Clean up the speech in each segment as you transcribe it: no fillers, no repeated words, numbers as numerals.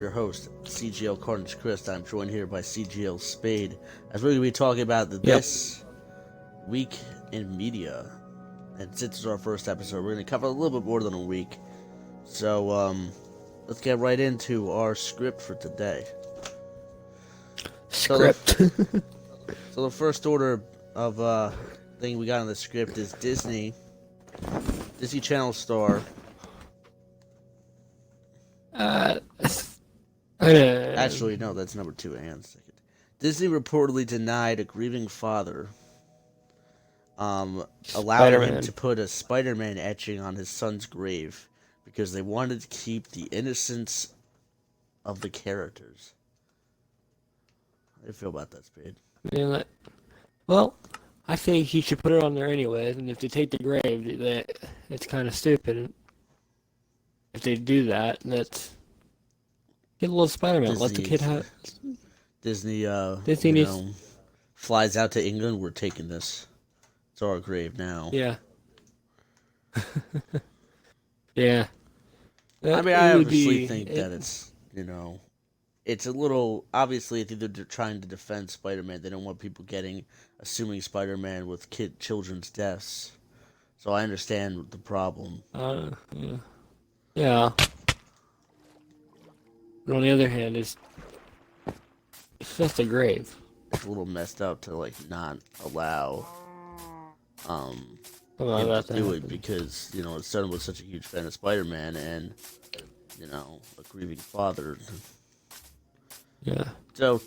Your host, CGL CarNageKRIS. I'm joined here by CGL Spade, as we're going to be talking about this week in media. And since it's our first episode, we're going to cover a little bit more than a week. So, let's get right into our script for today. So the first order of thing we got on the script is Disney Channel star. Actually, no, that's number 2. Hang on a second. Disney reportedly denied a grieving father, allowing him to put a Spider-Man etching on his son's grave because they wanted to keep the innocence of the characters. How do you feel about that, Spade? Yeah, well, I think he should put it on there anyways, and if they take the grave, it's kind of stupid. If they do that, let's get a little Spider-Man. Let the kid have... Disney needs... flies out to England. We're taking this. It's our grave now. Yeah. Yeah. I mean, I obviously think that it's, it's a little... Obviously, I think they're trying to defend Spider-Man. They don't want people assuming Spider-Man with children's deaths. So I understand the problem. Yeah. But on the other hand, it's just a grave. It's a little messed up to not allow him to do it because his son was such a huge fan of Spider-Man and a grieving father. Yeah. So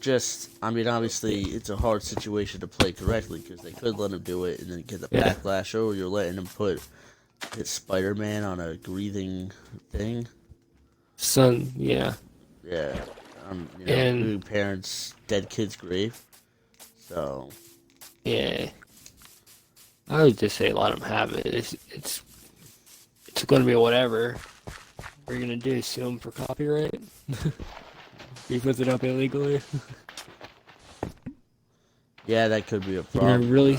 obviously it's a hard situation to play correctly because they could let him do it and then get the backlash. Oh, you're letting him put his Spider-Man on a grieving thing. Son, yeah. Yeah. And parents' dead kid's grave. So. Yeah. I would just say let him have it. It's going to be whatever. What are you going to do? Sue him for copyright? He puts it up illegally? Yeah, that could be a problem. Really?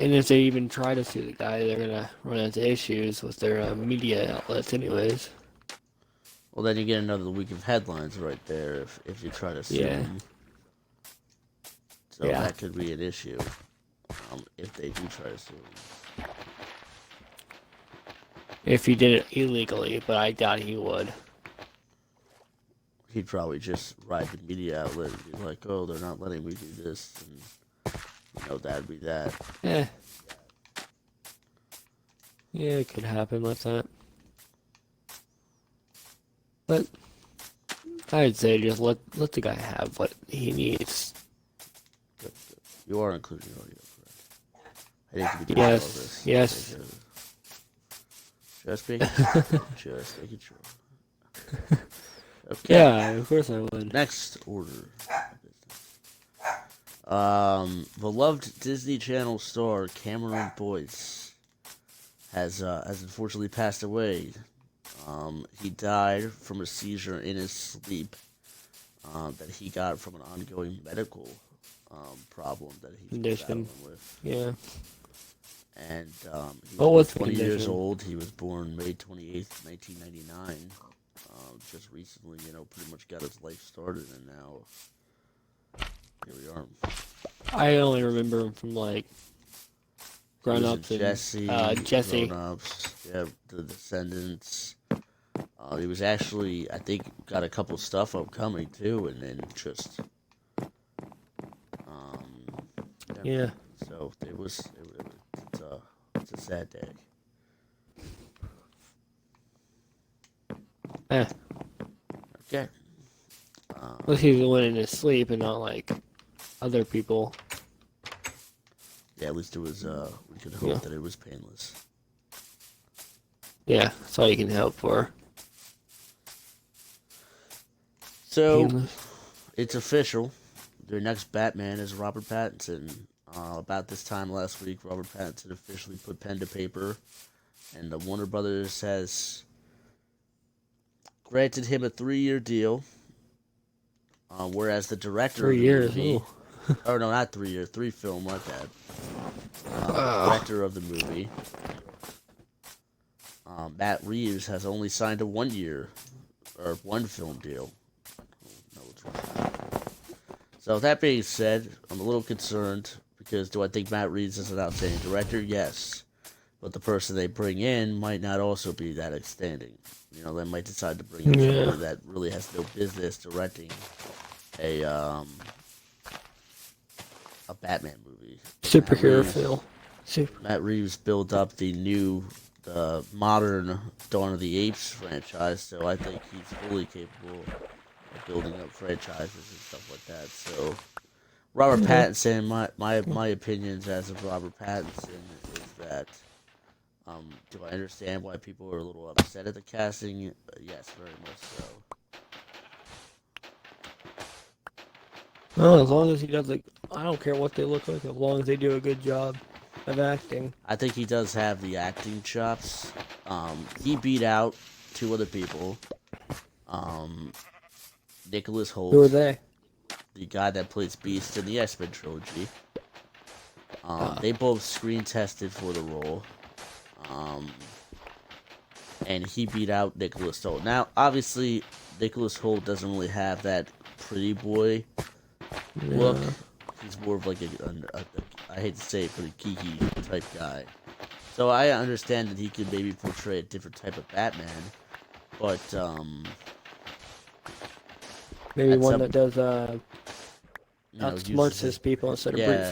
And if they even try to sue the guy, they're going to run into issues with their media outlets anyways. Well, then you get another week of headlines right there if you try to sue him. So that could be an issue if they do try to sue him. If he did it illegally, but I doubt he would. He'd probably just ride the media outlet and be like, oh, they're not letting me do this. And, that'd be that. Yeah. Yeah, it could happen like that. But I'd say just let the guy have what he needs. Good. You are including audio, correct? I need to be doing all this. Yes. Just making sure. Okay. Yeah, of course I would. Next order of business. Beloved Disney Channel star Cameron Boyce has unfortunately passed away. He died from a seizure in his sleep that he got from an ongoing medical problem that he's battling with. Yeah. And he was 20 years old. He was born May 28th, 1999. Just recently, pretty much got his life started, and now here we are. I only remember him from Grown Ups and Jesse. Jesse. Grown Ups, The Descendants. He was actually, I think, got a couple stuff upcoming too, and then just, yeah. So it's a sad day. Okay. At least he was winning his sleep and not other people. Yeah, at least it was. We could hope that it was painless. Yeah, that's all you can hope for. So, it's official. Their next Batman is Robert Pattinson. About this time last week, Robert Pattinson officially put pen to paper, and the Warner Brothers has granted him a 3-year deal. Whereas the director 3 years. of the movie, oh no, not 3 years, 3 film, my bad. Director of the movie, Matt Reeves, has only signed a 1-year or one film deal. No, it's one. So that being said, I'm a little concerned because do I think Matt Reeves is an outstanding director? Yes, but the person they bring in might not also be that outstanding. You know, they might decide to bring in somebody that really has no business directing a Batman movie. Superhero film. Matt Reeves built up the modern Dawn of the Apes franchise, so I think he's fully capable of building up franchises and stuff like that. So Robert Pattinson, my opinions as of Robert Pattinson is that do I understand why people are a little upset at the casting? Yes, very much so. Well, as long as he does, like, I don't care what they look like, as long as they do a good job of acting. I think he does have the acting chops. He beat out two other people. Nicholas Hoult. Who are they? The guy that plays Beast in the X-Men trilogy. They both screen tested for the role. And he beat out Nicholas Hoult. Now, obviously, Nicholas Hoult doesn't really have that pretty boy look. He's more of like I hate to say it, but a geeky type guy. So I understand that he could maybe portray a different type of Batman, but maybe one that does outsmarts his people instead of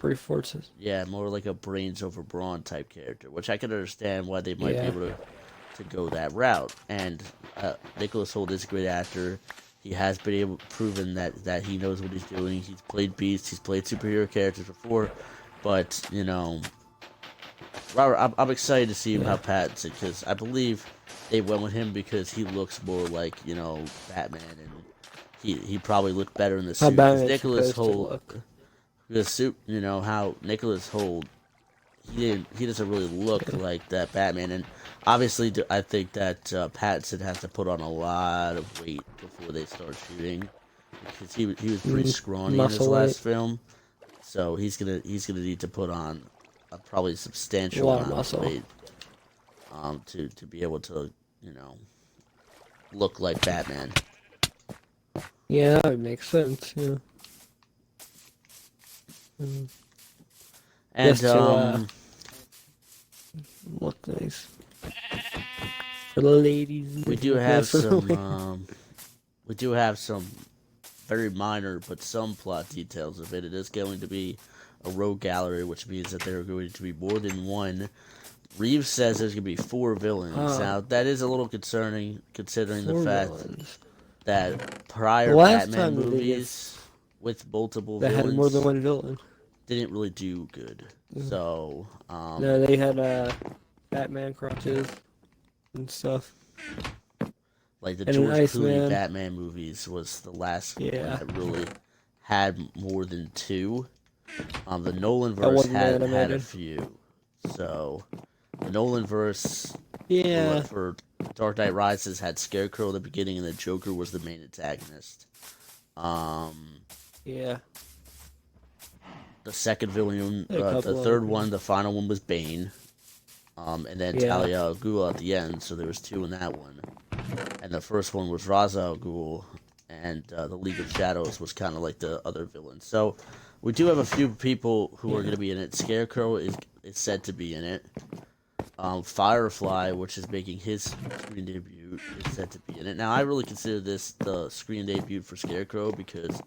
brute forces. Yeah, more like a brains over brawn type character, which I can understand why they might be able to go that route. And Nicholas Hoult is a great actor. He has been proven that he knows what he's doing. He's played Beast. He's played superhero characters before. But, you know, Robert, I'm excited to see him how Pattinson, because I believe they went with him because he looks more like, you know, Batman, and he probably looked better in the suit. Because Nicholas Hoult, the suit, you know, how Nicholas Hoult, he doesn't really look like that Batman, and obviously I think that Pattinson has to put on a lot of weight before they start shooting, because he was pretty scrawny in his last film, so he's gonna need to put on a probably substantial amount of weight to be able to, you know, look like Batman. Yeah, that would make sense. Yeah. And what things for the ladies? We do have some very minor but some plot details of it. It is going to be a rogue gallery, which means that there are going to be more than one. Reeves says there's going to be 4 villains. Now that is a little concerning, considering the fact that prior Batman movies with multiple villains had more than one villain didn't really do good. So no, they had Batman crutches and stuff. Like the George Clooney Batman movies was the last one that really had more than 2. The Nolanverse had a few. So the Nolanverse for Dark Knight Rises had Scarecrow at the beginning, and the Joker was the main antagonist. The second villain, the third one, the final one was Bane. And then Talia al Ghul at the end, so there was 2 in that one. And the first one was Ra's al Ghul, and the League of Shadows was kind of like the other villain. So we do have a few people who are going to be in it. Scarecrow is said to be in it. Firefly, which is making his screen debut, is said to be in it. Now, I really consider this the screen debut for Scarecrow, because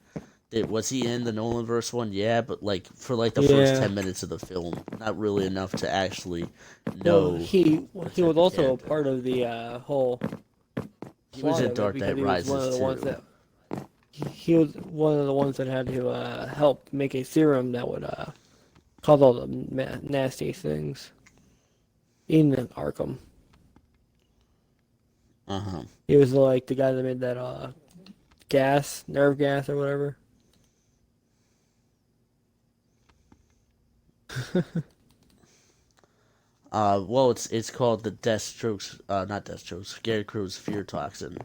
was he in the Nolanverse one? Yeah, but like for like the first 10 minutes of the film, not really enough to actually know. Well, he was also a part of the whole. He was in Dark Knight Rises too. He was one of the ones that had to help make a serum that would cause all the nasty things in Arkham. He was like the guy that made that nerve gas or whatever. Well, it's called the Scarecrow's fear toxin.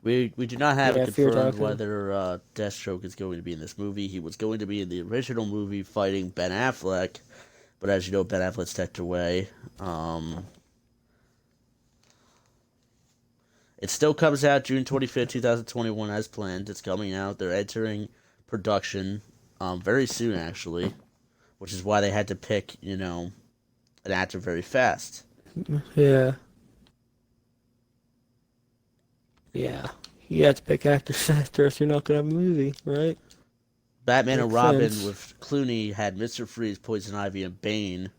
We do not have it confirmed whether Deathstroke is going to be in this movie. He was going to be in the original movie fighting Ben Affleck, but as you know, Ben Affleck stepped away. It still comes out June 25th, 2021 as planned. It's coming out. They're entering production very soon, actually, which is why they had to pick, an actor very fast. Yeah. Yeah. You have to pick actors if you're not gonna have a movie, right? Batman and Makes Robin sense. with Clooney had Mr. Freeze, Poison Ivy, and Bane.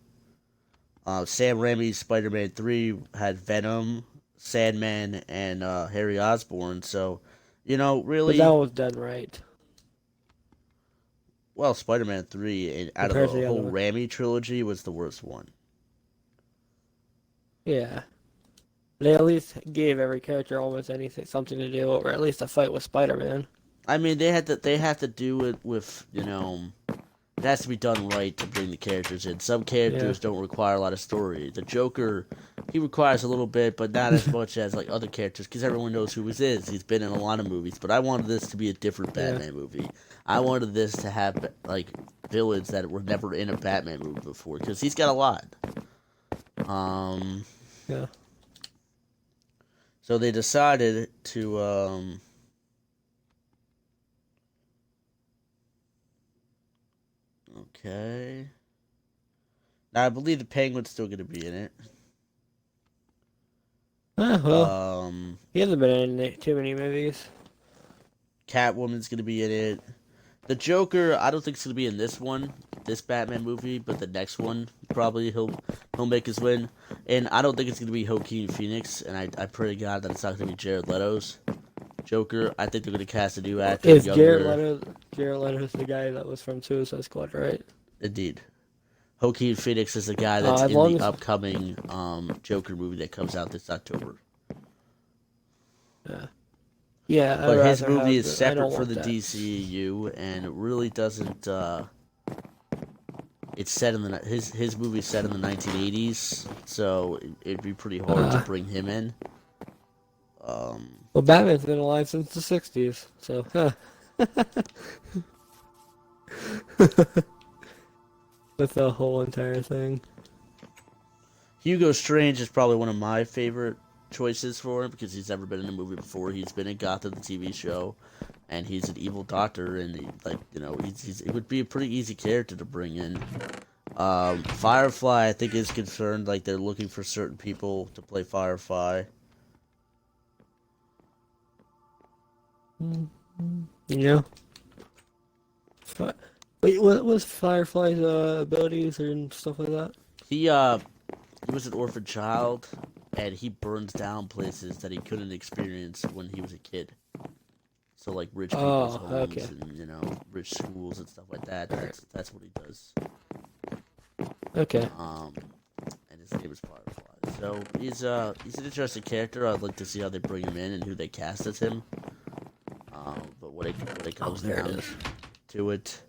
Sam Raimi's Spider-Man 3 had Venom, Sandman, and Harry Osborn. So, But that really, was done right well, Spider-Man 3 out of compared to the the other whole one. Raimi trilogy was the worst one. Yeah. They at least gave every character almost anything, something to do, or at least a fight with Spider-Man. I mean, they have to do it with, it has to be done right to bring the characters in. Some Yeah. characters don't require a lot of story. The Joker, he requires a little bit, but not as much as like other characters, because everyone knows who he is. He's been in a lot of movies, but I wanted this to be a different Yeah. Batman movie. I wanted this to have like villains that were never in a Batman movie before, because he's got a lot. Um, Yeah. so they decided to okay. Now I believe the Penguin's still going to be in it. Ah, well, Um, he hasn't been in too many movies. Catwoman's gonna be in it. The Joker, I don't think it's gonna be in this one, this Batman movie, but the next one probably he'll make his win. And I don't think it's gonna be Joaquin Phoenix, and I pray to God that it's not gonna be Jared Leto's Joker. I think they're gonna cast a new actor, Is Jared younger. Leto? Jared Leto's the guy that was from Suicide Squad, right? Indeed, Joaquin Phoenix is the guy that's As in long the as upcoming Joker movie that comes out this October. yeah, yeah, I'd But his rather movie have is the. I separate don't for want the that. DCEU, and it really doesn't. It's set in his movie's set in the 1980s, so it'd be pretty hard to Uh, bring him in. Um, well, Batman's been alive since the '60s, so with the whole entire thing. Hugo Strange is probably one of my favorite choices for him because he's never been in a movie before. He's been in Gotham, the TV show, and he's an evil doctor, and it would be a pretty easy character to bring in. Firefly, I think, is concerned like they're looking for certain people to play Firefly. You know. Fi- Wait, what was Firefly's abilities and stuff like that? He was an orphan child, and he burns down places that he couldn't experience when he was a kid. So like rich people's Oh, homes okay. and rich schools and stuff like that. Alright. That's what he does. Okay. Um, and his name is Firefly. So he's an interesting character. I'd like to see how they bring him in and who they cast as him. But when it Oh, comes there it down is. to it,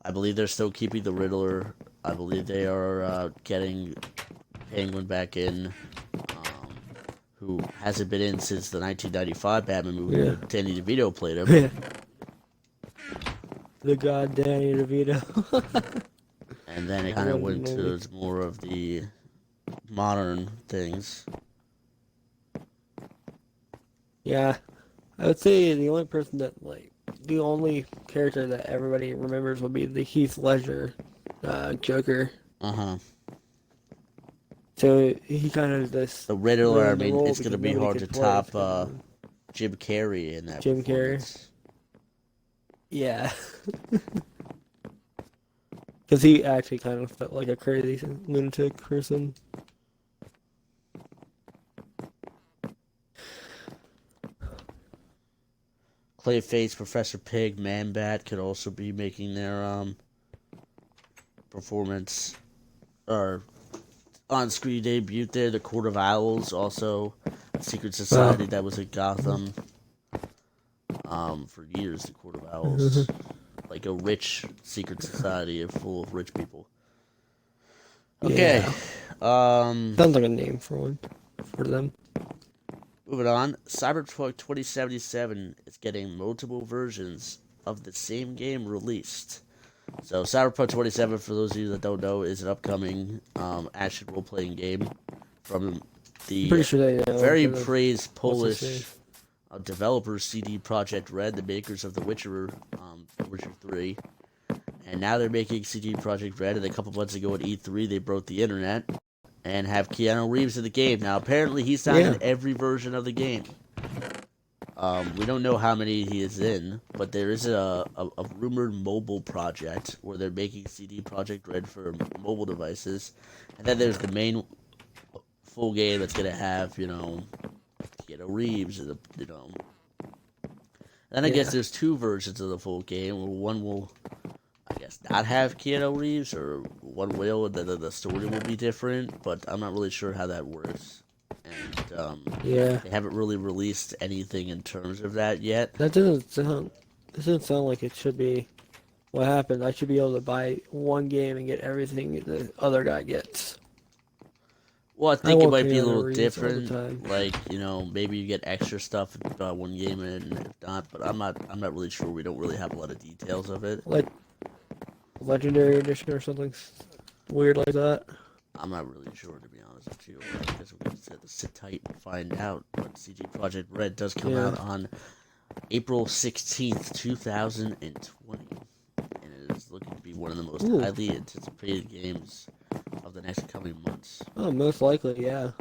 I believe they're still keeping the Riddler. I believe they are getting Penguin back in, who hasn't been in since the 1995 Batman movie Yeah. where Danny DeVito played him. Yeah. The god Danny DeVito. And then it I kind of love the went movie. to more of the modern things. Yeah. I would say the only person that the only character that everybody remembers would be the Heath Ledger Joker. Uh-huh. So he kind of just The Riddler, I ruined the mean, role it's going to because be nobody hard to could play it. top Jim Carrey in that Jim Carrey. performance. Yeah. Because he actually kind of felt like a crazy lunatic person. Clayface, Professor Pig, Man-Bat could also be making their performance or on-screen debut there. The Court of Owls, also a secret society that was in Gotham for years. The Court of Owls, like a rich secret society full of rich people. Okay, Yeah. Sounds like a name for them. moving on. Cyberpunk 2077 is getting multiple versions of the same game released. So Cyberpunk 27, for those of you that don't know, is an upcoming action role-playing game from I'm pretty the sure they know. very because of praised what's his Polish developers CD Projekt Red, the makers of Witcher 3, and now they're making CD Projekt Red. And a couple months ago at E3, they broke the internet and have Keanu Reeves in the game. Now, apparently, he's found in every version of the game. We don't know how many he is in, but there is a rumored mobile project where they're making CD Projekt Red for mobile devices, and then there's the main full game that's gonna have Keanu Reeves, and Then I guess there's two versions of the full game. One will, I guess, not have Keanu Reeves, or one will, and then the story will be different. But I'm not really sure how that works. And they haven't really released anything in terms of that yet. That doesn't sound like it should be what happened. I should be able to buy one game and get everything the other guy gets. Well, I think it might be a little different. Like, maybe you get extra stuff in one game and if not, but I'm not really sure. We don't really have a lot of details of it. Like Legendary Edition or something weird like that. I'm not really sure, to be honest with you. I guess we're going to have to sit tight and find out. But CG Projekt Red does come out on April 16th, 2020. And it is looking to be one of the most highly anticipated games of the next coming months. Oh, most likely, yeah.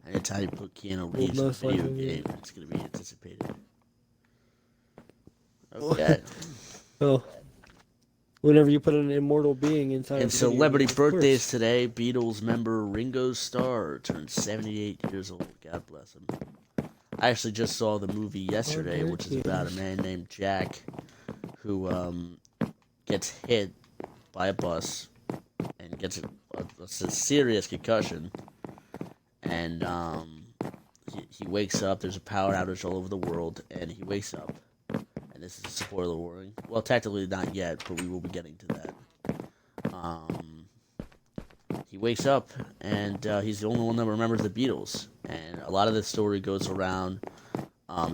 Anytime you put Keanu Reeves in a video game, it's going to be anticipated. Okay. Oh. Whenever you put an immortal being inside and celebrity birthdays today, Beatles member Ringo Starr turned 78 years old. God bless him. I actually just saw the movie yesterday, which is about a man named Jack who gets hit by a bus and gets a serious concussion. And he wakes up. There's a power outage all over the world, and he wakes up. And this is a spoiler warning. Well, technically not yet, but we will be getting to that. He wakes up, and he's the only one that remembers the Beatles. And a lot of the story goes around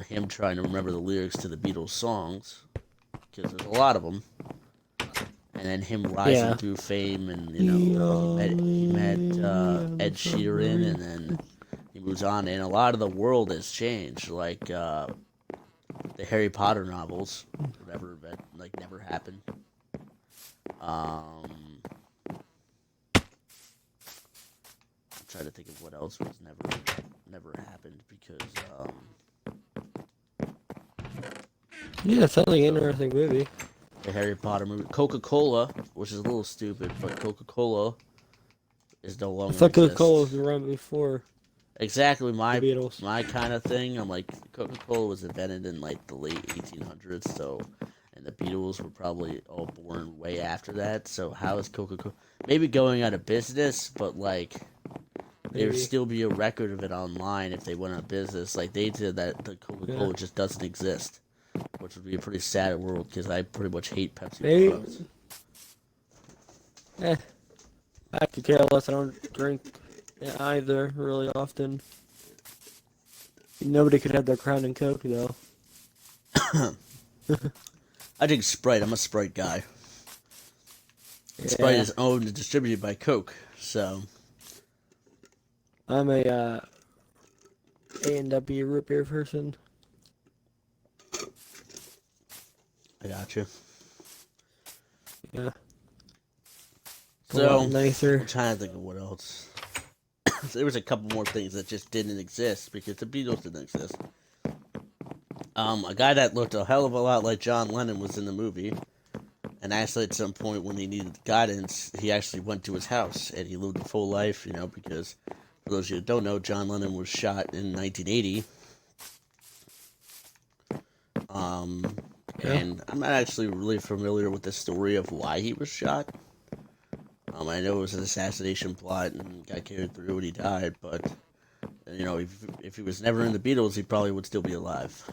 him trying to remember the lyrics to the Beatles songs, because there's a lot of them. And then him rising through fame, and he met Ed Sheeran, and then he moves on. And a lot of the world has changed, like the Harry Potter novels, whatever, that never happened. I'm trying to think of what else was never happened, because it sounds like an interesting movie. The Harry Potter movie, Coca-Cola, which is a little stupid, but Coca-Cola is no longer. I thought Coca-Cola was around before. Exactly my kind of thing. I'm like, Coca-Cola was invented in the late 1800s, so, and the Beatles were probably all born way after that. So how is Coca-Cola maybe going out of business? But there would still be a record of it online if they went out of business, like they did. That the Coca-Cola just doesn't exist, which would be a pretty sad world, because I pretty much hate Pepsi products. I could care less. I don't drink either really often. Nobody could have their Crown and Coke though. I drink Sprite. I'm a Sprite guy. Sprite is owned and distributed by Coke, so I'm a A&W root beer person. I got you. Yeah. So nicer. I'm trying to think of what else. So there was a couple more things that just didn't exist because the Beatles didn't exist. A guy that looked a hell of a lot like John Lennon was in the movie, and actually at some point when he needed guidance, he actually went to his house and he lived a full life, because for those of you that don't know, John Lennon was shot in 1980. And I'm not actually really familiar with the story of why he was shot. I know it was an assassination plot and got carried through and he died, but, if he was never in the Beatles, he probably would still be alive.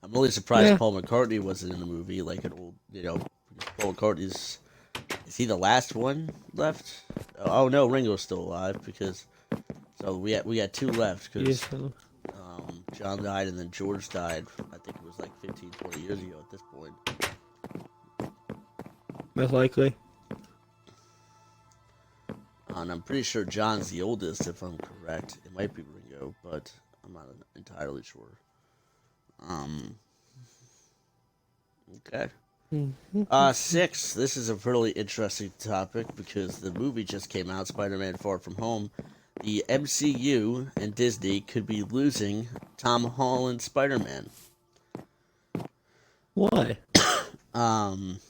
I'm really surprised Paul McCartney wasn't in the movie, like an old, Paul McCartney's, is he the last one left? Oh no, Ringo's still alive, so we got two left, because John died and then George died, I think it was 15, 20 years ago at this point. Most likely. And I'm pretty sure John's the oldest, if I'm correct. It might be Ringo, but I'm not entirely sure. Okay. Mhm. 6. This is a really interesting topic because the movie just came out, Spider-Man: Far From Home. The MCU and Disney could be losing Tom Holland's Spider-Man. Why? Um,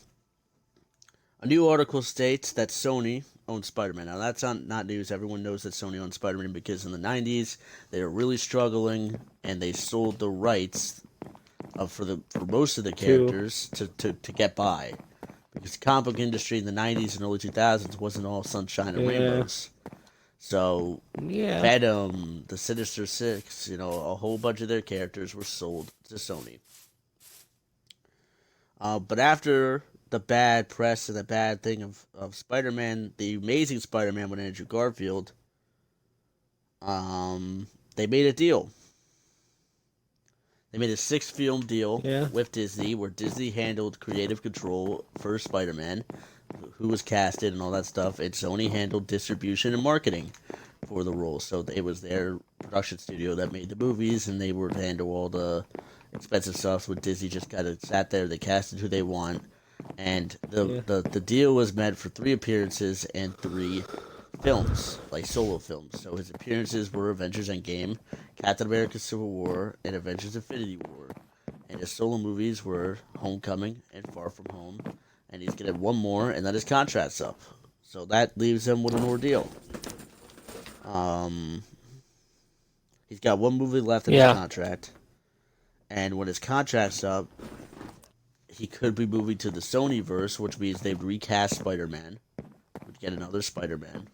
a new article states that Sony owns Spider-Man. Now that's not news. Everyone knows that Sony owns Spider-Man because in the 90s they were really struggling and they sold the rights for most of the To characters to get by. Because the comic book industry in the 90s and early 2000s wasn't all sunshine and yeah, rainbows. So yeah, Venom, the Sinister Six, a whole bunch of their characters were sold to Sony. But after the bad press and the bad thing of Spider-Man, the Amazing Spider-Man with Andrew Garfield, they made a deal. They made a 6-film deal yeah. with Disney where Disney handled creative control for Spider-Man, who was casted and all that stuff, and Sony handled distribution and marketing for the role. So it was their production studio that made the movies, and they were to handle all the expensive stuff. With Disney just kind of sat there, they casted who they want, and Yeah. the deal was meant for 3 appearances and 3 films, like solo films. So his appearances were Avengers Endgame, Captain America Civil War, and Avengers Infinity War. And his solo movies were Homecoming and Far From Home. And he's getting one more, and then his contract's up. So that leaves him with an ordeal. Um, he's got one movie left in his Yeah. contract. And when his contract's up, he could be moving to the Sonyverse, which means they'd recast Spider-Man. Would get another Spider-Man.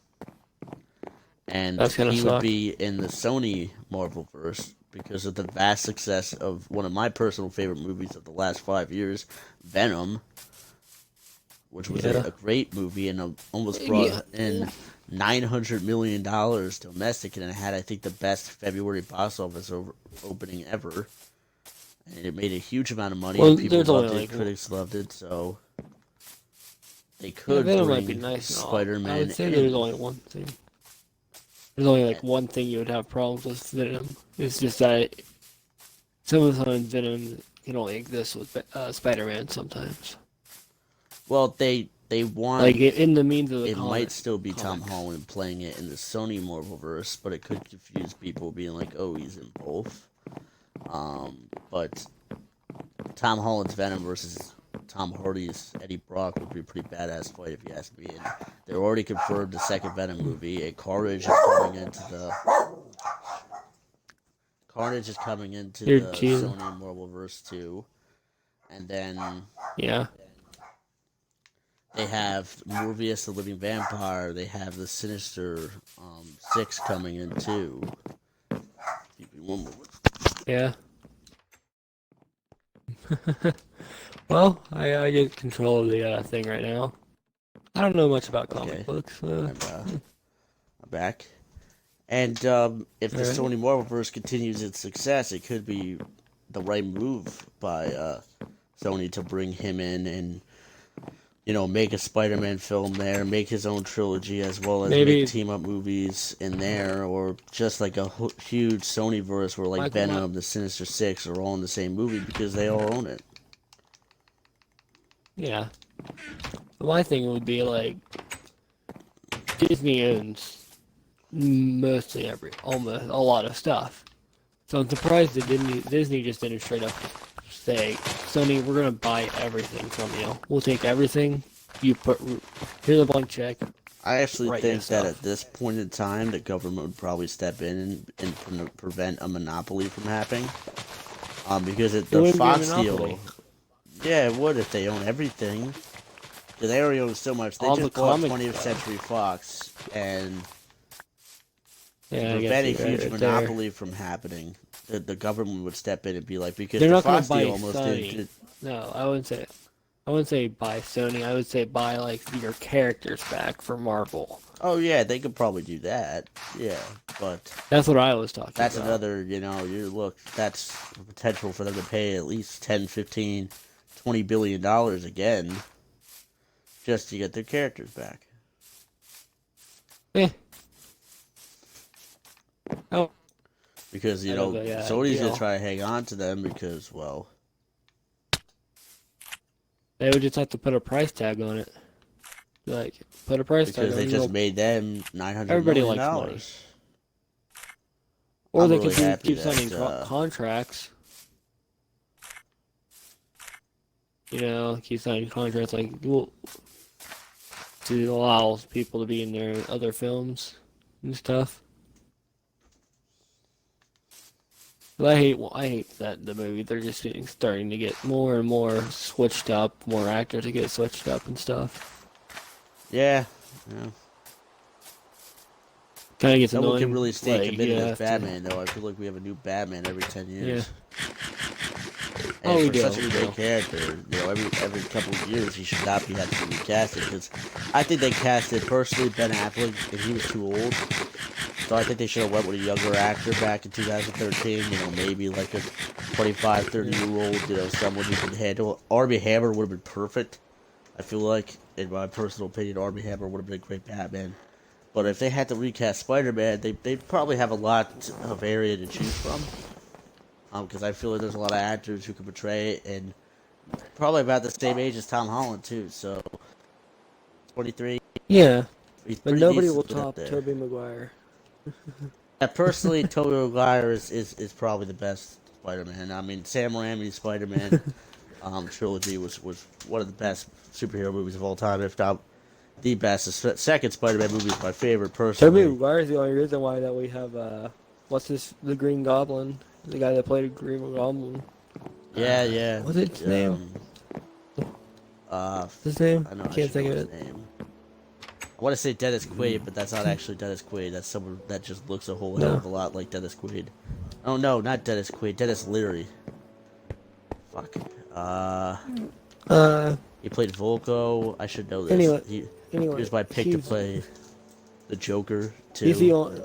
And That's gonna he would suck. be in the Sony Marvelverse because of the vast success of one of my personal favorite movies of the last 5 years, Venom, which was Yeah. a great movie and almost Yeah. brought in $900 million domestic, and it had, I think, the best February box office opening ever. And it made a huge amount of money, Well, and people there's only loved it, like critics loved it, so they yeah, could Venom might be bring nice and all. I Spider-Man would say there's in. only one thing. There's only like one thing you would have problems with Venom. It's just that sometimes Venom can only exist with Spider-Man sometimes. Well, they want. Like in the means of the It might still be Tom comics. Holland playing it in the Sony Marvelverse, but it could confuse people being like, oh, he's in both. But Tom Holland's Venom versus Tom Hardy's Eddie Brock would be a pretty badass fight if you ask me. And they're already confirmed the second Venom movie. And Carnage is coming into You're the cheating. Sony Marvelverse too. And then Yeah. they have Morbius the Living Vampire. They have the Sinister Six coming in too. Give me one moment. Yeah. Well, I get control of the thing right now. I don't know much about comic Okay, books. I'm back. And if the Alright. Sony Marvelverse continues its success, it could be the right move by Sony to bring him in and make a Spider-Man film there, make his own trilogy, as well as make Maybe team-up movies in there, or just like a huge Sonyverse where like Michael. Venom, the Sinister Six are all in the same movie because they all own it. Yeah. My thing would be like Disney owns mostly almost a lot of stuff. So I'm surprised that Disney just didn't straight up say, Sony, we're gonna buy everything from you. We'll take everything. Here's a blank check. I actually Write think your that stuff. at this point in time, the government would probably step in and prevent a monopoly from happening. Because It the wouldn't be a Fox monopoly. deal, yeah, it would if they own everything. Because they already own so much. They All the just bought comic 20th stuff. Century Fox, and to Yeah, I guess prevent a you're huge right there. monopoly from happening, the government would step in and be like, because They're the not gonna Fox buy deal almost Sony. did. No, I wouldn't say. I wouldn't say buy Sony. I would say buy like your characters back for Marvel. Oh yeah, they could probably do that. Yeah, but That's what I was talking that's about. another, that's the potential for them to pay at least 10, 15, 20 billion dollars again just to get their characters back. Eh. Oh, Because, you Kind of know, a Sony's going deal. to try to hang on to them because, well, They would just have to put a price tag on it. Like, put a price tag because on they it. just made them $900 Everybody million. likes money. Or I'm they really could happy keep that, signing contracts. You know, keep signing contracts like to allow people to be in their other films and stuff. But I hate that the movie they're just starting to get more and more switched up, more actors to get switched up and stuff. yeah. Yeah. Kind of gets No one annoying. can really stay Like, committed you as have Batman, though. I feel like we have a new Batman every 10 yeah. years. Oh, And we for do. such a great character, you know, every couple of years he should not be having to be recasted. Because I think they casted personally Ben Affleck, and he was too old. So I think they should have went with a younger actor back in 2013. You know, maybe like a 25, 30-year-old. You know, someone who could handle. Armie Hammer would have been perfect. I feel like, in my personal opinion, Armie Hammer would have been a great Batman. But if they had to recast Spider-Man, they'd probably have a lot of area to choose from. Because I feel like there's a lot of actors who can portray it, and probably about the same age as Tom Holland too. So 23, Yeah, he's but pretty nobody will decent up top there. Tobey Maguire. Yeah, personally, Tobey Maguire is probably the best Spider-Man. I mean, Sam Raimi's Spider-Man trilogy was one of the best superhero movies of all time, if not the best. The second Spider-Man movie is my favorite Tobey personally. Maguire is the only reason why that we have the Green Goblin, the guy that played Green Goblin. Yeah, yeah. What's his name? What's his name? I know I I can't should know think of his it. name. I want to say Dennis Quaid, but that's not actually Dennis Quaid. That's someone that just looks a whole hell No. of a lot like Dennis Quaid. Oh no, not Dennis Quaid. Dennis Leary. Fuck. He played Volko. I should know this. Anyway, He was my pick to he's play the Joker he's the too. only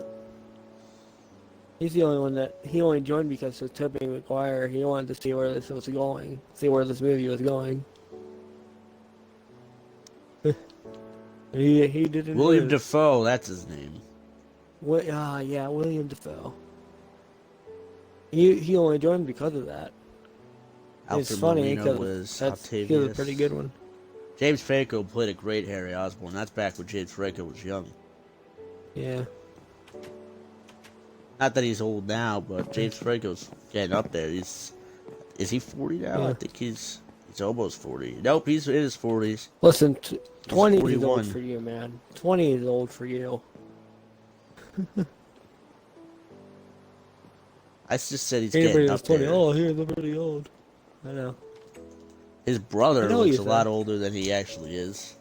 he's the only one that he only joined because of Tobey Maguire. He wanted to see where this was going, see where this movie was going. he didn't. William Dafoe. That's his name. Yeah, William Dafoe. He only joined because of that. It's Alfred funny Molina because was he was a pretty Octavius. good one. James Franco played a great Harry Osborn. That's back when James Franco was young. Yeah. Not that he's old now, but James Franco's getting up there. Is he 40 now? Yeah. I think he's almost 40. Nope, he's in his 40s. Listen, 20 is 41. old for you, man. 20 is old for you. I just said he's Anybody getting that's up 20, there. oh, he's pretty old. I know. His brother I know looks you a lot said. older than he actually is.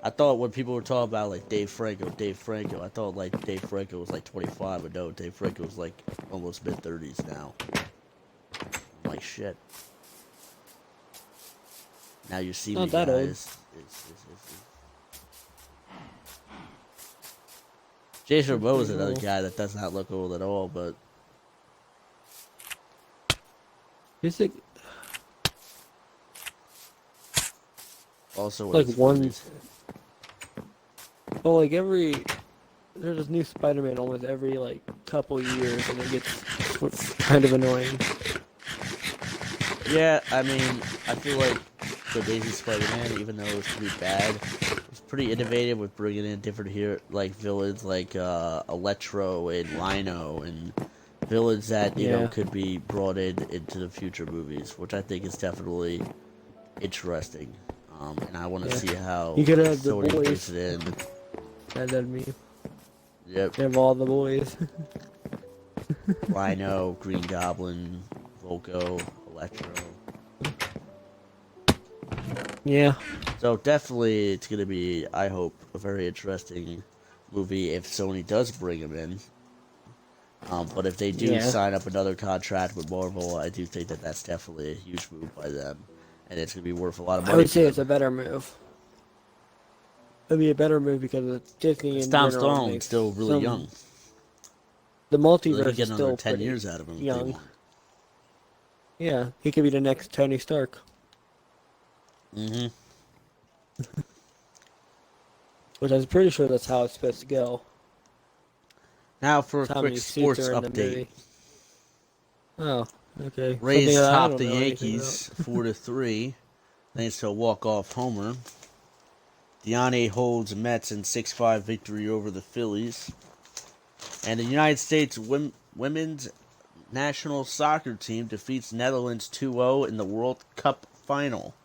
I thought when people were talking about like Dave Franco, I thought like Dave Franco was like 25, but no, Dave Franco was like almost mid-30s now. I'm like, shit. Now you see Not me, that old. guys. Jason Momoa is pretty another old. guy that does not look old at all, but He's like also in Like his one- 40s. well, like there's a new Spider-Man almost every like couple years, and it gets kind of annoying. Yeah, I mean, I feel like the Amazing Spider-Man, even though it was pretty bad, was pretty innovative with bringing in different villains like Electro and Rhino and villains that you know Yeah. could be brought into the future movies, which I think is definitely interesting. And I want to Yeah. see how You could have the Sony boys. takes it in. That'd mean Yep, have all the boys. Rhino, Green Goblin, Volko, Electro. Yeah. So definitely, it's gonna be, I hope, a very interesting movie if Sony does bring him in. But if they do Yeah. sign up another contract with Marvel, I do think that that's definitely a huge move by them, and it's gonna be worth a lot of money. I would say for it's a them. better move. It'd be a better move because of Disney in Tom general Stone's makes still really young. The So they multiverse could is get another still 10 pretty years out of him if they young. want. Yeah, he could be the next Tony Stark. Mm-hmm. Which I'm pretty sure that's how it's supposed to go. Now for a That's how quick many sports suits are in the update. movie. Oh, okay. Something Rays that I topped don't the know anything about. Yankees 4-3, thanks to a walk-off homer. Deane holds Mets in 6-5 victory over the Phillies. And the United States women's national soccer team defeats Netherlands 2-0 in the World Cup final.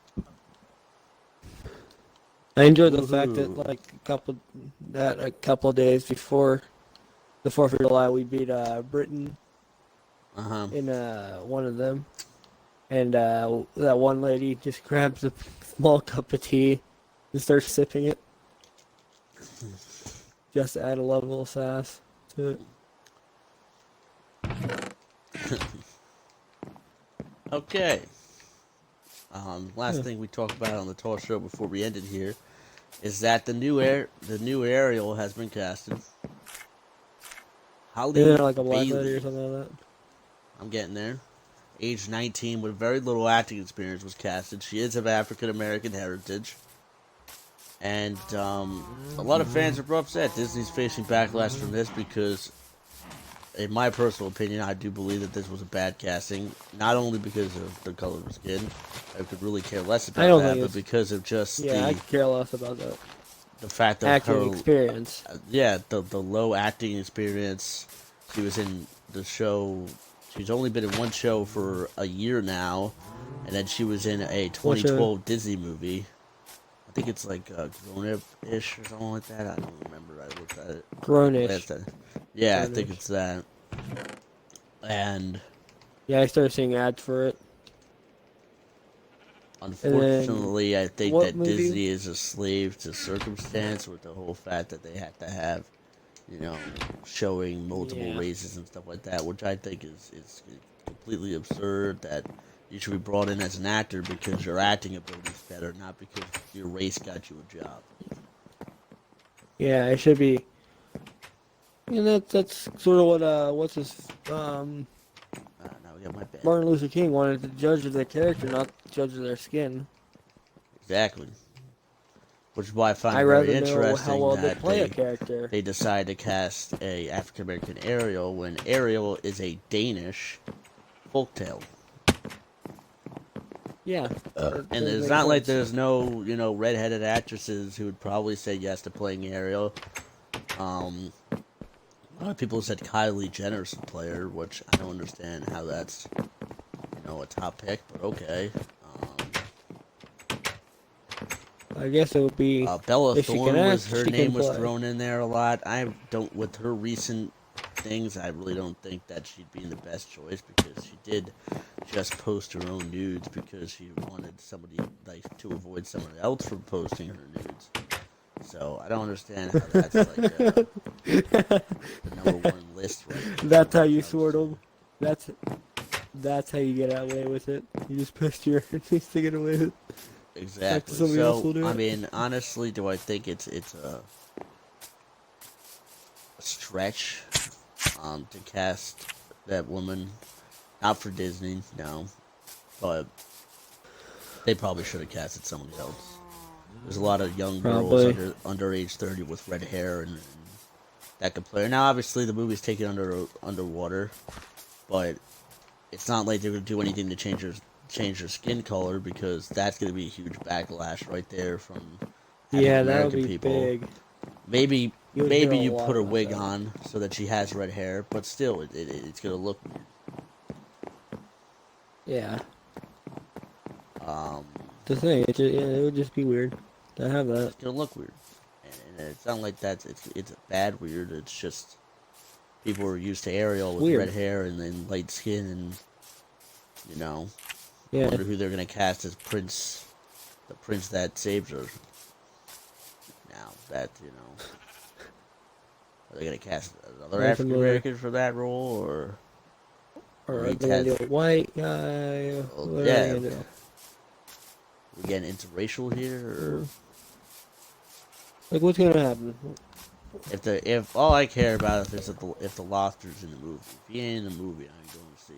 I enjoyed the fact that Woohoo. a couple of days before the 4th of July, we beat Britain Uh-huh. in one of them, and that one lady just grabs a small cup of tea and starts sipping it, just to add a level of sass to it. Okay. Last Yeah. thing we talked about on the talk show before we ended here is that the new Ariel has been casted. Isn't Holly there like a black lady or Bailey. something like that? I'm getting there. Age 19 with very little acting experience was casted. She is of African American heritage. And a lot of fans are upset. Disney's facing backlash from this because, in my personal opinion, I do believe that this was a bad casting. Not only because of the color of her skin, I could really care less I about don't that, think but it's. because of just Yeah, I could care less about that. the fact of Acting her, experience. the low acting experience. She was in the show. She's only been in one show for a year now, and then she was in a Which 2012 Disney movie. I think it's like Grown Up-ish or something like that. I don't remember. I looked at it last Grownish. time. Yeah, I think Grownish. it's that. And Yeah, I started seeing ads for it. And then unfortunately, I think what that movie? Disney is a slave to circumstance with the whole fact that they have to have, showing multiple Yeah. races and stuff like that, which I think is completely absurd. That you should be brought in as an actor because your acting ability is better, not because your race got you a job. Yeah, it should be. And that's sort of what what's his Now we got my bad. Martin Luther King wanted to judge their character, not judge their skin. Exactly. Which is why I find I it very rather know how interesting well they that play a character. they decide to cast a African American Ariel when Ariel is a Danish folktale. Yeah. And it's Makes not like sense. there's no, redheaded actresses who would probably say yes to playing Ariel. A lot of people said Kylie Jenner's a player, which I don't understand how that's, a top pick, but okay. I guess it would be Bella if she can Thorne act, was her she can name was play. thrown in there a lot. I don't with her recent things. I really don't think that she'd be the best choice because she did just post her own nudes because she wanted somebody to avoid someone else from posting her nudes. So I don't understand how that's like the #1 list right now. That's how when it you comes sort to- them. That's how you get away with it. You just post your things to get away with it. Exactly. Somebody else will So do I it. mean, honestly, do I think it's a stretch to cast that woman? Not for Disney, no, but they probably should have casted somebody else. There's a lot of young girls Probably. under age 30 with red hair and that could play. Now, obviously, the movie's taken underwater, but it's not like they're gonna do anything to change her skin color because that's gonna be a huge backlash right there from African Yeah, that would American be people. big. Maybe You would hear a you lot put a about wig that. on so that she has red hair, but still, it's gonna look weird. Yeah. Um, The thing, it would just be weird to have that. it's gonna look weird, and it's not like it's a bad weird. It's just people are used to Ariel with Weird. red hair and then light skin, and Yeah. wonder who they're gonna cast as Prince, the prince that saved her. Now that are they gonna cast another Very African familiar. American for that role, or Or we are they gonna do test? a white guy? Well, What are they yeah, gonna do? we getting interracial here, or Like, what's gonna happen? if all I care about is if the lobster's in the movie. If he ain't in the movie, I ain't going to see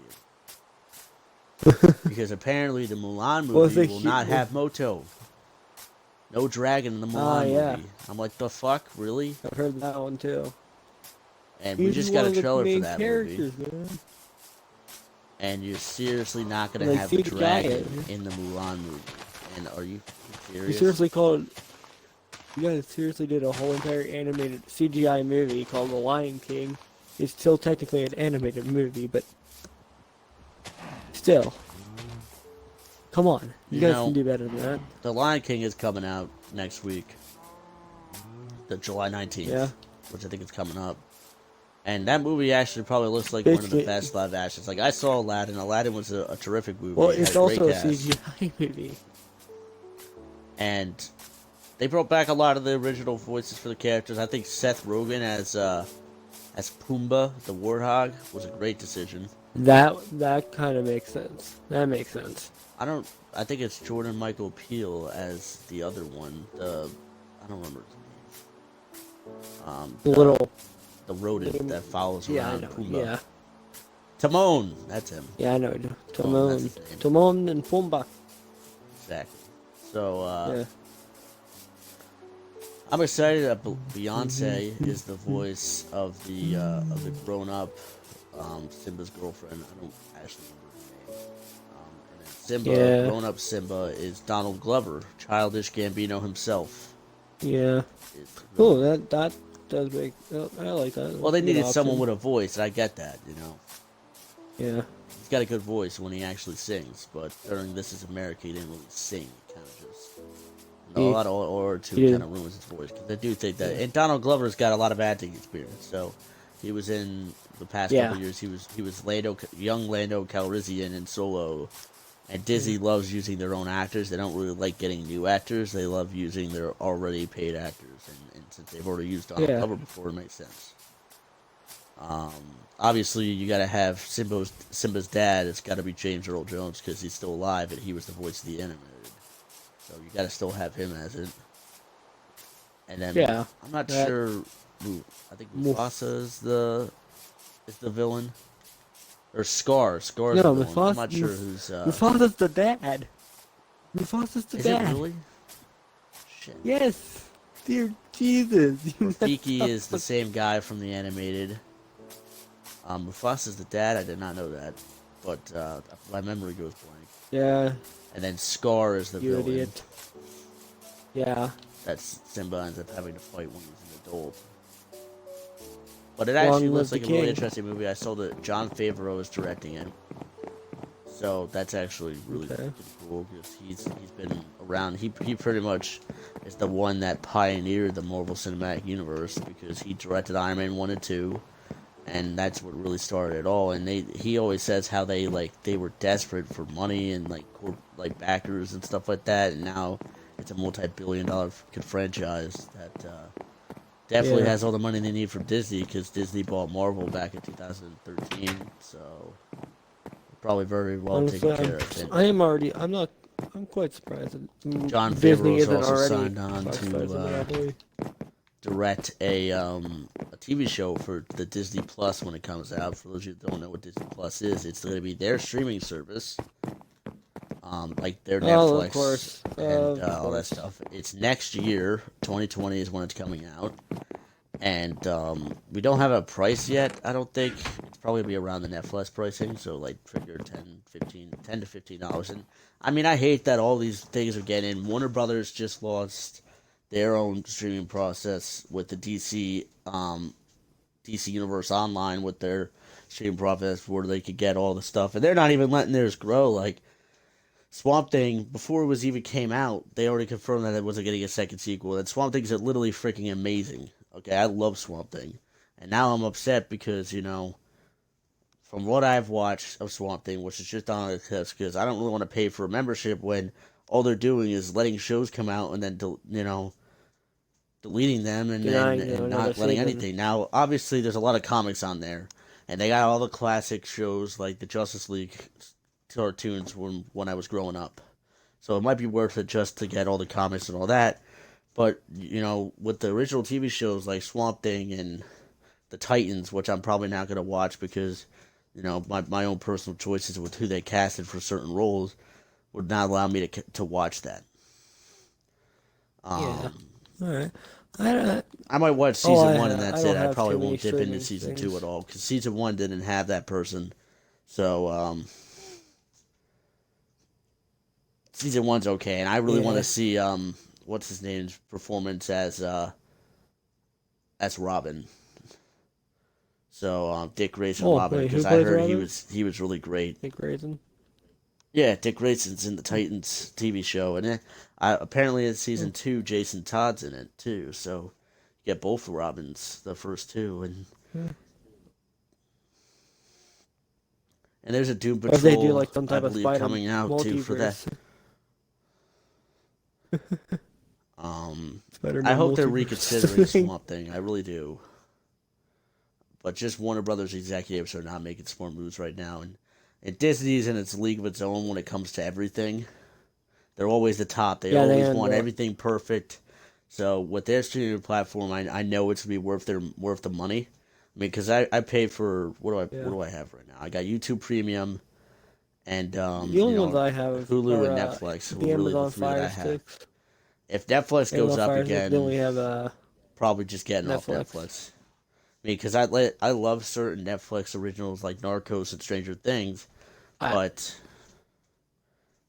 it. Because apparently the Mulan Well, if movie they will not have Moto. No dragon in the Mulan yeah. movie. I'm like, the fuck, really? I've heard that one too. And we He's just one got a of the trailer for main that movie. characters, man. and you're seriously not gonna Like have the CGI dragon it. in the Mulan movie. And are you You serious? seriously called. You guys seriously did a whole entire animated CGI movie called The Lion King. It's still technically an animated movie, but still, come on, you You guys can know, do better than that. The Lion King is coming out next week, the July 19th, Yeah, which I think is coming up. And that movie actually probably looks like one of the basically. best live actions. Like, I saw Aladdin. Aladdin was a terrific Well, movie. It had it's a great also a cast. CGI movie. And they brought back a lot of the original voices for the characters. I think Seth Rogen as Pumbaa, the warthog, was a great decision. That kind of makes sense. That makes sense. I think it's Jordan Michael Peele as the other one. I don't remember his name. The little. The rodent that follows Yeah, I around know. Pumbaa. Yeah, Timon, that's him. yeah, I know. Timon, that's Timon, his name. Timon, and Pumbaa. Exactly. So Yeah. I'm excited that Beyonce is the voice of the grown up Simba's girlfriend. I don't actually remember her name. And then Simba, Yeah. grown up Simba, is Donald Glover, Childish Gambino himself. Yeah. Is the Oh, villain. that does make. I like that. Well, they That's a good needed someone option. with a voice, and I get that. You know, Yeah. he's got a good voice when he actually sings, but during This Is America, he didn't really sing. He kind of just a lot of or two he kind of ruins his voice. Because I do think that, and Donald Glover's got a lot of acting experience. So he was in the past Yeah. couple years. He was young Lando Calrissian in Solo, and Disney loves using their own actors. They don't really like getting new actors. They love using their already paid actors, and since they've already used Donald Yeah. Glover before, it makes sense. Obviously, you got to have Simba's dad. It's got to be James Earl Jones because he's still alive and he was the voice of the animated. So you got to still have him as it. And then Yeah. I'm not that- sure. I think Mufasa is the villain, or Scar. Scar's No, the villain. I'm not sure Mufasa- who's. Mufasa's the dad. Mufasa's the Is dad. it really? Shit. Yes. Dear Jesus. Rafiki is the same guy from the animated. Mufasa's the dad. I did not know that, but my memory goes blank. Yeah. And then Scar is the You villain. idiot. Yeah. That's Simba ends up having to fight when he's an adult. But it Long actually live looks the like a really king. interesting movie. I saw that Jon Favreau is directing it, so that's actually really Okay. cool because he's been around. He pretty much is the one that pioneered the Marvel Cinematic Universe because he directed Iron Man 1 and 2, and that's what really started it all. And he always says how they were desperate for money and like backers and stuff like that, and now it's a multi-billion-dollar franchise that definitely Yeah. has all the money they need from Disney because Disney bought Marvel back in 2013, so probably very well Honestly, taken care of. And I'm quite surprised that John Disney Favreau's isn't also already signed on classified as a to monopoly. direct a TV show for the Disney Plus when it comes out. For those of you that don't know what Disney Plus is, it's going to be their streaming service, like their Netflix Of course. and Of all that course. stuff. It's next year, 2020 is when it's coming out, and we don't have a price yet. I don't think it's probably gonna be around the Netflix pricing, so like figure $10 to $15. And I mean, I hate that all these things are getting in. Warner Brothers just lost their own streaming process with the DC Universe Online with their streaming process where they could get all the stuff, and they're not even letting theirs grow. Like Swamp Thing, before it was even came out, they already confirmed that it wasn't getting a second sequel. And Swamp Thing's literally freaking amazing. Okay, I love Swamp Thing, and now I'm upset because from what I've watched of Swamp Thing, which is just on a test, because I don't really want to pay for a membership when all they're doing is letting shows come out and then deleting them and Denying, and another not letting season. anything. Now, obviously, there's a lot of comics on there, and they got all the classic shows like the Justice League cartoons when I was growing up. So it might be worth it just to get all the comics and all that. But with the original TV shows like Swamp Thing and the Titans, which I'm probably not gonna watch because my own personal choices with who they casted for certain roles would not allow me to watch that. Yeah. All right. I might watch Oh, season one and I that's don't it. I have probably too many won't dip into streaming season things. 2 at all because season 1 didn't have that person. So season one's okay, and I really want to Yeah. see what's his name's performance as Robin. So Dick Grayson Oh, Robin, wait, because who I plays heard Robin? he was really great. Nick Grayson. Yeah, Dick Grayson's in the Titans TV show, and apparently in Oh, season two, Jason Todd's in it too. So you get both the Robins, the first two, yeah. and there's a Doom Or if they do Patrol, like some I type of believe, spider coming out too for that. multiverse. Um, I Spider-Man hope they're multiverse reconsidering thing. Swamp Thing. I really do. But just Warner Brothers executives are not making smart moves right now, and Disney's in its league of its own when it comes to everything. They're always the top. They Yeah, they always end want up. everything perfect. So with their streaming platform, I know it's gonna be worth the money. I mean, because I pay for what Yeah. do I have right now? I got YouTube Premium and The only ones I have Hulu are and Netflix were the really the Amazon three that I Fire have. Sticks. If Netflix goes Amazon up Fire Sticks. They again, only have probably just getting off Netflix. Netflix. I mean, because I love certain Netflix originals like Narcos and Stranger Things, I but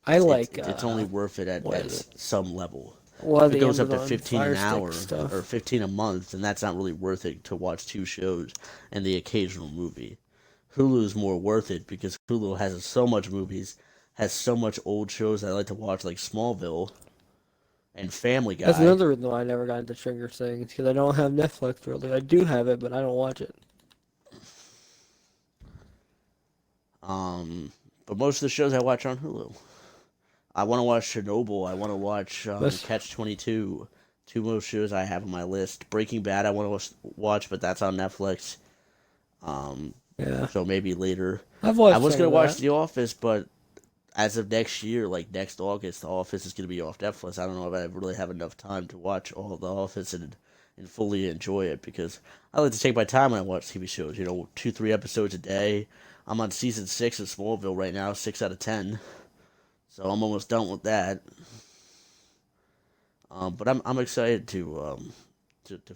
I like it's only worth it what at is it? some level. Well, If it the goes up to Amazon 15 an Fire hour Stick or stuff. 15 a month, then that's not really worth it to watch two shows and the occasional movie. Hulu's more worth it because Hulu has so much movies, has so much old shows that I like to watch, like Smallville and Family That's Guy. another reason why I never got into Stranger Things because I don't have Netflix really. I do have it, but I don't watch it. Um, but most of the shows I watch on Hulu. I want to watch Chernobyl. I want to watch But Catch 22. Two most shows I have on my list. Breaking Bad I want to watch, but that's on Netflix. Um, yeah, so maybe later. I've I watched was some gonna of watch that. The Office, but as of next year, like next August, The Office is gonna be off Netflix. I don't know if I really have enough time to watch all of The Office and fully enjoy it because I like to take my time when I watch TV shows. You know, 2 3 episodes a day. I'm on season 6 of Smallville right now, 6 out of 10. So I'm almost done with that. But I'm excited to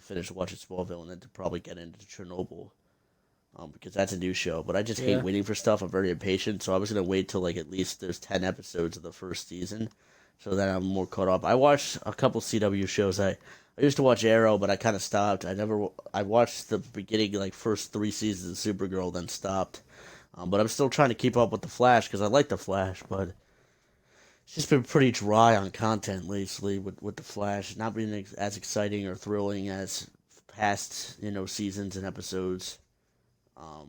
finish watching Smallville and then to probably get into Chernobyl. Because that's a new show. But I just hate Yeah, waiting for stuff. I'm very impatient, so I was gonna wait till like at least there's 10 episodes of the first season, so that I'm more caught up. I watched a couple CW shows. I used to watch Arrow, but I kind of stopped. I watched the beginning like first 3 seasons of Supergirl, then stopped. But I'm still trying to keep up with the Flash because I like the Flash, but it's just been pretty dry on content lately with the Flash. Not being as exciting or thrilling as past seasons and episodes.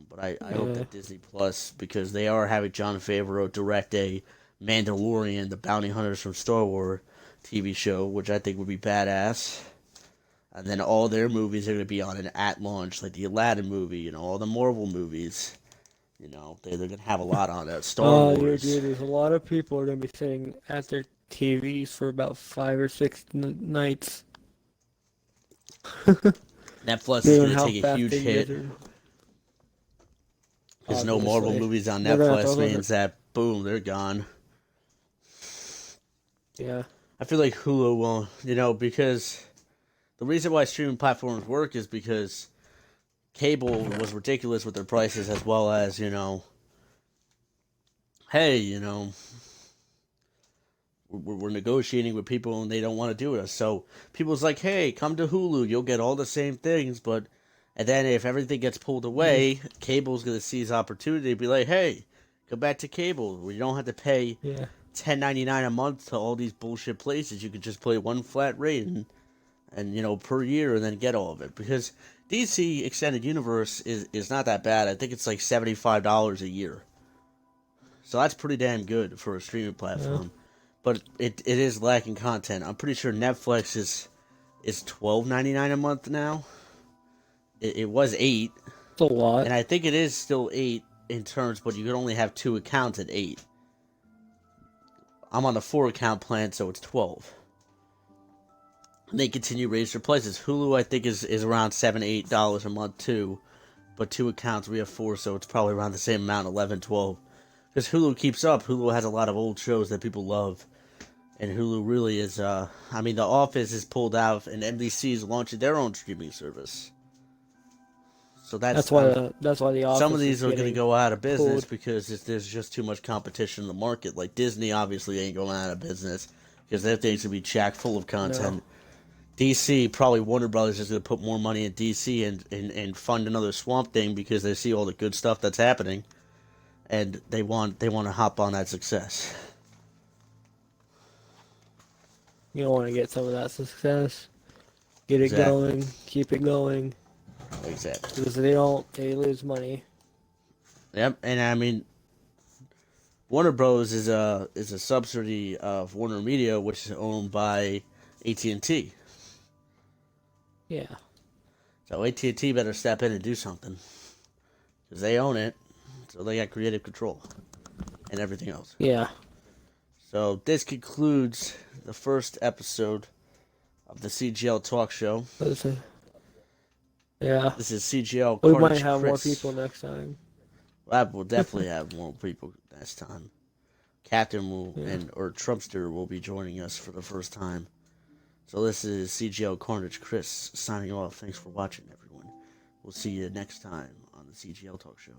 But I hope yeah. that Disney Plus, because they are having Jon Favreau direct a Mandalorian, the bounty hunters from Star Wars TV show, which I think would be badass. And then all their movies are going to be on an at launch, like the Aladdin movie, all the Marvel movies. They're going to have a lot on it. Star Oh, dude, Wars. there's a lot of people are gonna be sitting at their TVs for about 5 or 6 nights. Netflix is Depending on going to how take a fast huge they get hit through. because no Marvel Obviously, movies on they're gonna have Netflix to. means that, boom, they're gone. Yeah. I feel like Hulu won't, because the reason why streaming platforms work is because cable was ridiculous with their prices, as well as hey, we're negotiating with people and they don't want to do it. So people's like, hey, come to Hulu, you'll get all the same things, but and then if everything gets pulled Mm, away, cable's gonna seize opportunity and be like, hey, go back to cable where you don't have to pay yeah. $10.99 a month to all these bullshit places. You could just pay one flat rate and per year and then get all of it because DC Extended Universe is not that bad. I think it's like $75 a year, so that's pretty damn good for a streaming Yeah. platform. But it is lacking content. I'm pretty sure Netflix is $12.99 a month now. It was 8, It's a lot. and I think it is still 8 in terms, but you can only have 2 accounts at 8. I'm on the 4 account plan, so it's 12. And they continue to raise their prices. Hulu, I think, is around $7 $8 a month too, but 2 accounts, we have 4, so it's probably around the same amount, 11 12. Because Hulu keeps up. Hulu has a lot of old shows that people love, and Hulu really is. I mean, The Office is pulled out, and NBC is launching their own streaming service. So that's That's why the some of office these is are going to getting go out of business pulled. because there's just too much competition in the market. Like Disney obviously ain't going out of business because their things will be chock full of No. content. DC, probably Warner Brothers is going to put more money in DC and fund another Swamp Thing because they see all the good stuff that's happening, and they want to hop on that success. You don't want to get some of that success. Get it Exactly. going. Keep it going. Exactly. Because if they don't, they lose money. Yep. And I mean, Warner Bros is a subsidiary of Warner Media, which is owned by AT&T. Yeah. So AT&T better step in and do something because they own it, so they got creative control and everything else. Yeah. So this concludes the first episode of the CGL Talk Show. Yeah. This is CGL We might have more CarNageKRIS. people next time. We'll definitely have more people next time. Captain will Yeah. or Trumpster will be joining us for the first time. So this is CGL CarNageKRIS signing off. Thanks for watching, everyone. We'll see you next time on the CGL Talk Show.